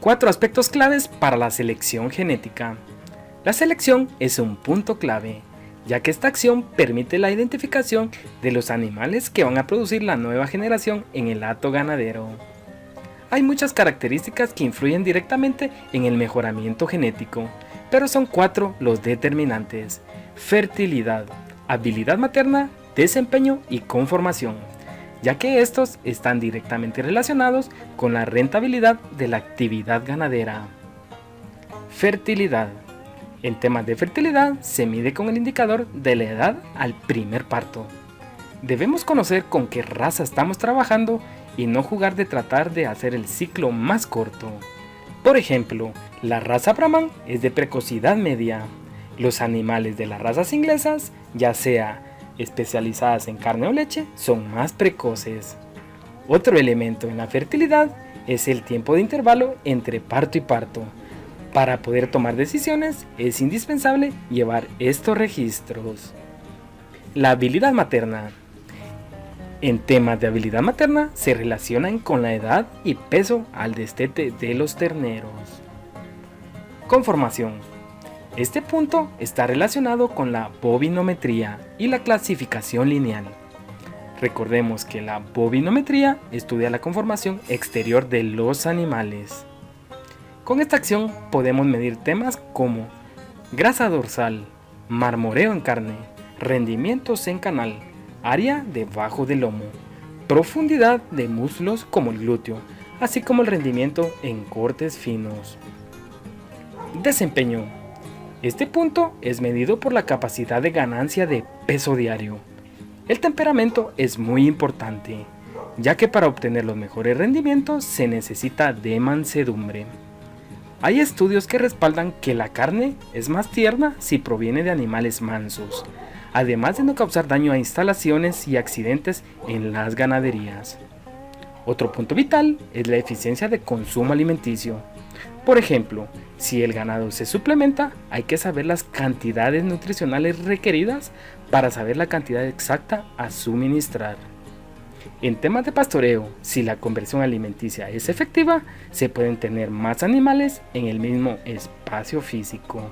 4 aspectos claves para la selección genética. La selección es un punto clave, ya que esta acción permite la identificación de los animales que van a producir la nueva generación en el hato ganadero. Hay muchas características que influyen directamente en el mejoramiento genético, pero son 4 los determinantes: fertilidad, habilidad materna, desempeño y conformación, ya que estos están directamente relacionados con la rentabilidad de la actividad ganadera. Fertilidad. En temas de fertilidad se mide con el indicador de la edad al primer parto. Debemos conocer con qué raza estamos trabajando y no jugar de tratar de hacer el ciclo más corto. Por ejemplo, la raza Brahman es de precocidad media. Los animales de las razas inglesas, ya sea especializadas en carne o leche, son más precoces. Otro elemento en la fertilidad es el tiempo de intervalo entre parto y parto. Para poder tomar decisiones es indispensable llevar estos registros. La habilidad materna. En temas de habilidad materna se relacionan con la edad y peso al destete de los terneros. Conformación. Este punto está relacionado con la bovinometría y la clasificación lineal. Recordemos que la bovinometría estudia la conformación exterior de los animales. Con esta acción podemos medir temas como grasa dorsal, marmoreo en carne, rendimientos en canal, área debajo del lomo, profundidad de muslos como el glúteo, así como el rendimiento en cortes finos. Desempeño. Este punto es medido por la capacidad de ganancia de peso diario. El temperamento es muy importante, ya que para obtener los mejores rendimientos se necesita de mansedumbre. Hay estudios que respaldan que la carne es más tierna si proviene de animales mansos, además de no causar daño a instalaciones y accidentes en las ganaderías. Otro punto vital es la eficiencia de consumo alimenticio. Por ejemplo, si el ganado se suplementa, hay que saber las cantidades nutricionales requeridas para saber la cantidad exacta a suministrar. En temas de pastoreo, si la conversión alimenticia es efectiva, se pueden tener más animales en el mismo espacio físico.